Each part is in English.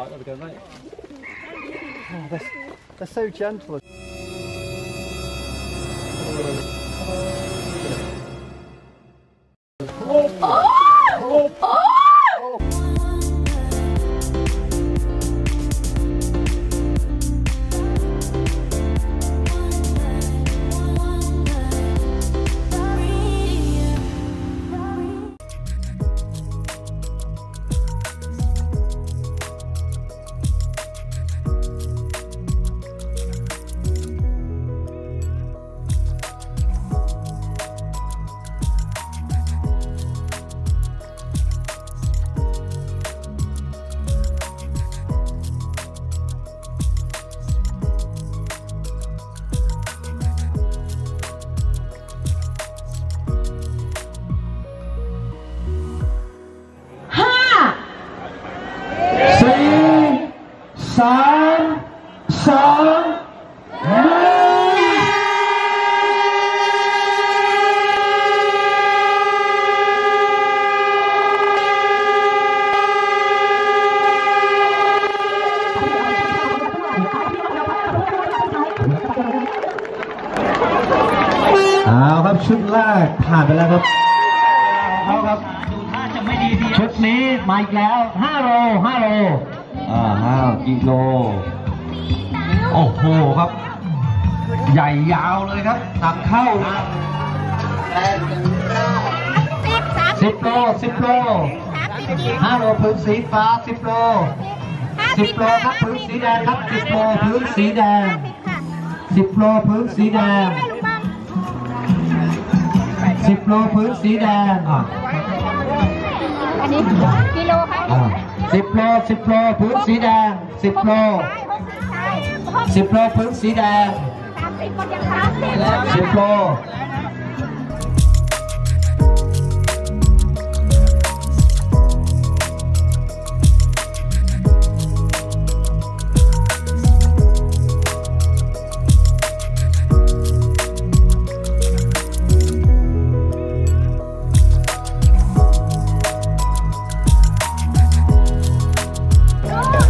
Right, there we go, mate. Oh, they're so gentle.ครับชุดแรกผ่านไปแล้วครับเอาครับชุดนี้มาอีกแล้ว5 โล5 กิโลโอ้โหครับใหญ่ยาวเลยครับตักเข้านะ10 โล5 โลพื้นสีฟ้า10 โลครับพื้นสีแดงครับ10 โลพื้นสีแดง10 โลพื้นสีแดง10 โลพื้นสีแดงอันนี้กิโลครับ10 โลพื้นสีแดง10 โลพื้นสีแดง10 โล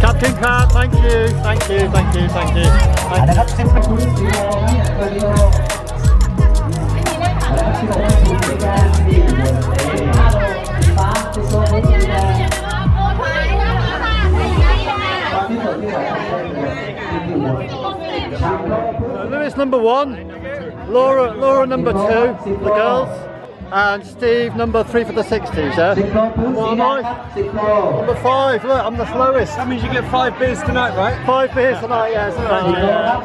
Captain Cat, thank you. นะครับ10 พื้นสีแดงLewis number 1, Laura number 2, the girls, and Steve number 3 for the 60s, yeah? What am I? Number 5, look, I'm the slowest. That means you get 5 beers tonight, right? 5 beers tonight, yes. Yeah.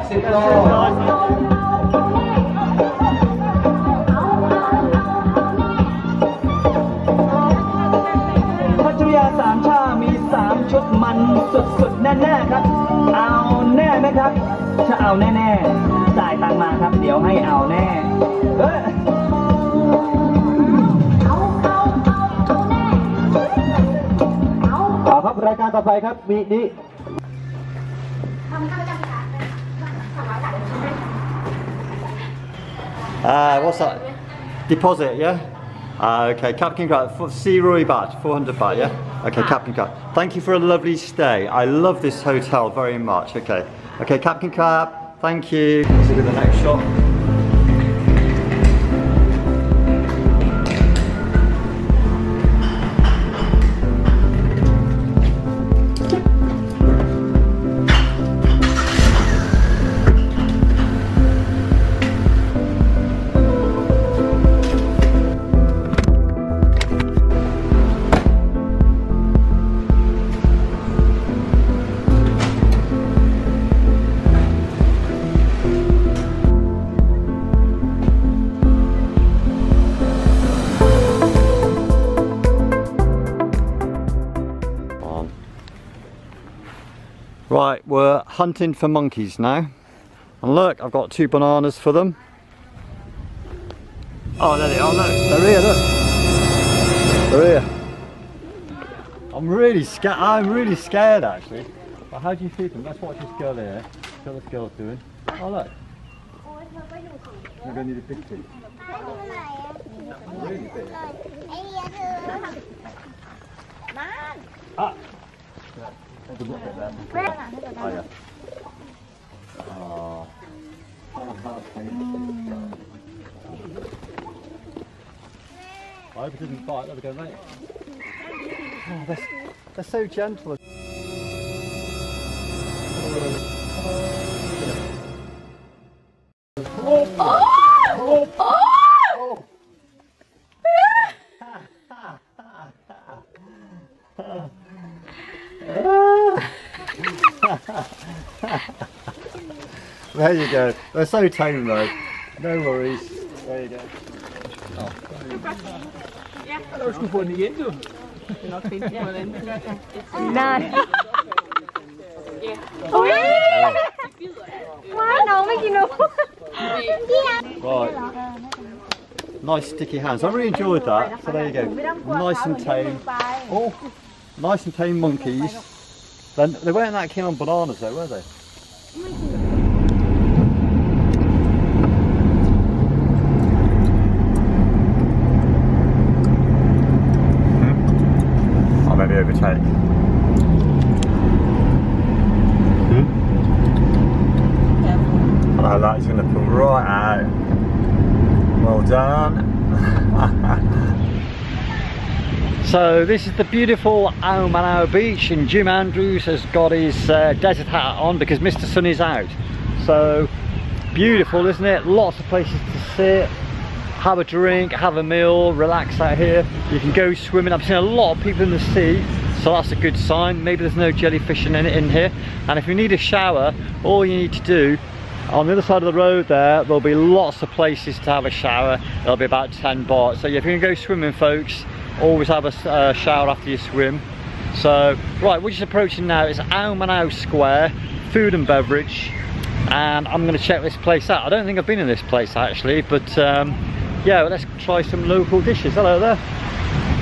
3 ชามี 3 ชุดมันสุดๆแน่ๆครับเอาแน่ไหมครับถ้าเอาแน่ๆจ่ายตังมาครับเดี๋ยวให้เอาแน่ครับรายการต่อไปครับมีนี้ What's that? Deposit, yeah? Okay, Captain Cat, Rui Baht, 400 baht, yeah? Okay, Captain Cat. Thank you for a lovely stay. I love this hotel very much. Okay, Captain Cat, thank you. Let's do the next shot. Right, we're hunting for monkeys now. And look, I've got 2 bananas for them. Oh, there they are, look. They're here, look. They're here. I'm really scared actually. But how do you feed them? Let's watch this girl here. See what this girl's doing. Oh, look. We're going to need a big piece. Really big. Ah! Oh yeah. Oh. I hope it didn't bite. There we go, mate. Oh, they're so gentle. There you go. They're so tame though. No worries. There you go. Du skulle få den igen, du. Nej. Right. Nice sticky hands. I really enjoyed that. So there you go. Nice and tame. Oh, nice and tame monkeys. They weren't that keen on bananas though, were they? I'll maybe overtake. Oh, that's going to pull right out. Well done. So this is the beautiful Ao Manao Beach, and Jim Andrews has got his desert hat on because Mr. Sun is out. So beautiful, isn't it? Lots of places to sit, have a drink, have a meal, relax out here. You can go swimming. I've seen a lot of people in the sea, so that's a good sign. Maybe there's no jellyfish in here. And if you need a shower, all you need to do, on the other side of the road there'll be lots of places to have a shower. There'll be about 10 baht. So if you're going to go swimming, folks, always have a shower after you swim. So right, we're just approaching now. It's Ao Manao Square, food and beverage, and I'm going to check this place out. I don't think I've been in this place actually, but yeah, well, let's try some local dishes. Hello there.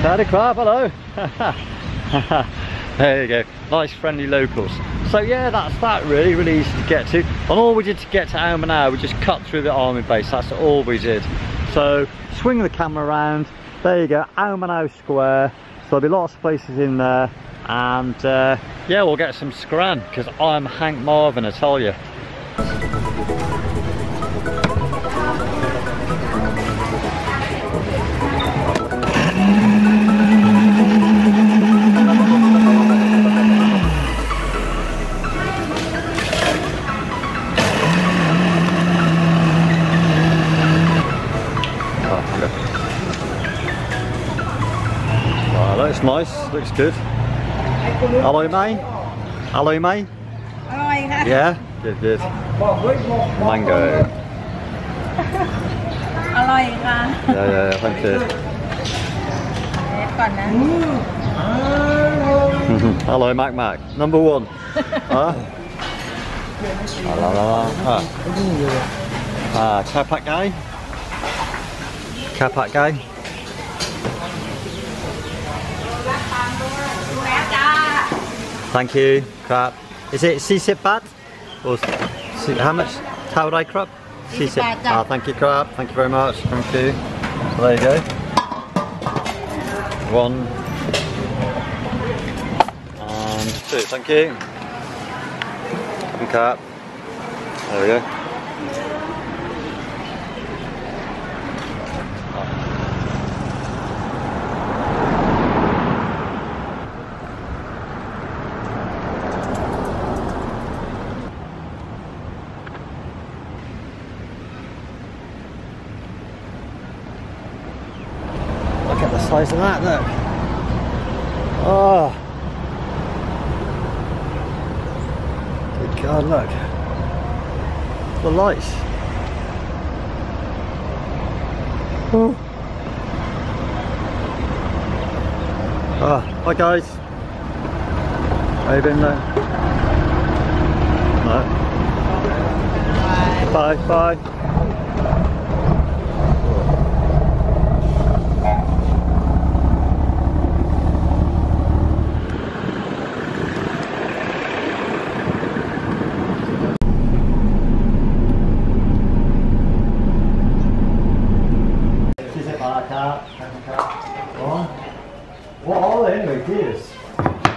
Howdy crab, hello. There you go, nice friendly locals. So yeah, that's that really, really easy to get to. And all we did to get to Ao Manao, we just cut through the army base. That's all we did. So swing the camera around. There you go, Ao Manao Square. So there'll be lots of places in there, and yeah, we'll get some scran because I'm Hank Marvin, I tell you. Looks nice, looks good. Hello, May. Hello, May. Yeah, good, good. Mango. Yeah, thank you. Hello, Mac. Number one. Huh? Kapak guy. Kapak guy. Thank you, crab. Is it C-sip baht? Or how much? How would I crab? C-sip. Ah, thank you, crab. Thank you very much. Thank you. So there you go. One. And two. Thank you. And crab. There we go. Look at the size of that, look. Oh. Good God, look. The lights. Oh. Oh, hi guys. How you been there? No. Bye, bye. What are they anyway, deers?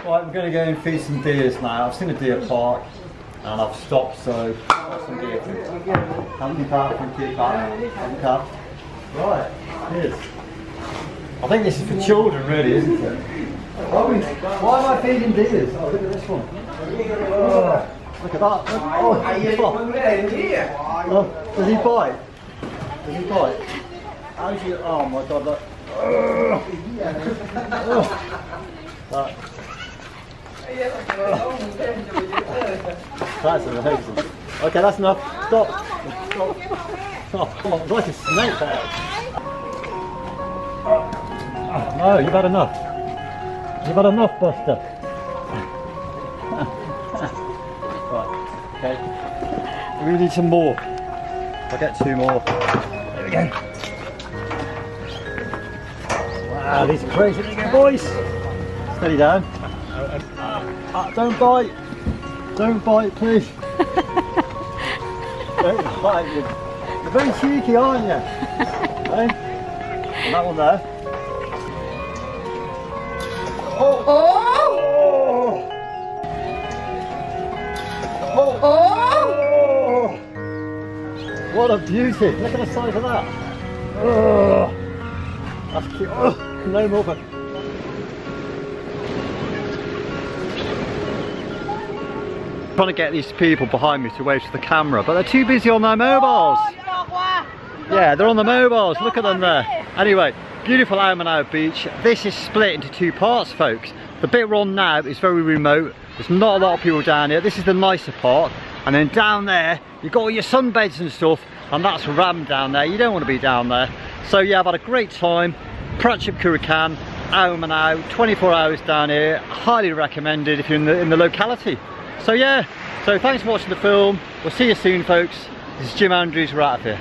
Right, we're going to go and feed some deers now. I've seen a deer park and I've stopped, so got some deer food. Camping cart from Khiri Khan. Camping cart. Right, here's. I think this is for children, really, isn't it? Why am I feeding deers? Oh, look at this one. Oh, look at that. Oh, does he bite? Does he bite? How's you? Oh my god, look. That. That's amazing. Okay, that's enough. Stop. Stop. Oh, come on, it's like a snake there. No, you've had enough. You've had enough, Buster. Right, okay. We need some more. I'll get 2 more. There we go. Wow, these are crazy big boys. Steady down. Don't bite. Don't bite, please. Don't bite. You're very cheeky, aren't you? Okay. And that one there. Oh! Oh! Oh! Oh! What a beauty! Look at the size of that. Oh! That's cute. Oh, no more. Trying to get these people behind me to wave to the camera, but they're too busy on their mobiles. Yeah, they're on the mobiles. Look at them there. Anyway, beautiful Walkabout beach. This is split into 2 parts, folks. The bit we're on now is very remote. There's not a lot of people down here. This is the nicer part. And then down there, you've got all your sunbeds and stuff, and that's rammed down there. You don't want to be down there. So yeah, I've had a great time. Prachuap Khiri Khan, Walkabout, 24 hours down here. Highly recommended if you're in the locality. So yeah, so thanks for watching the film. We'll see you soon, folks. This is Jim Andrews, we're out of here.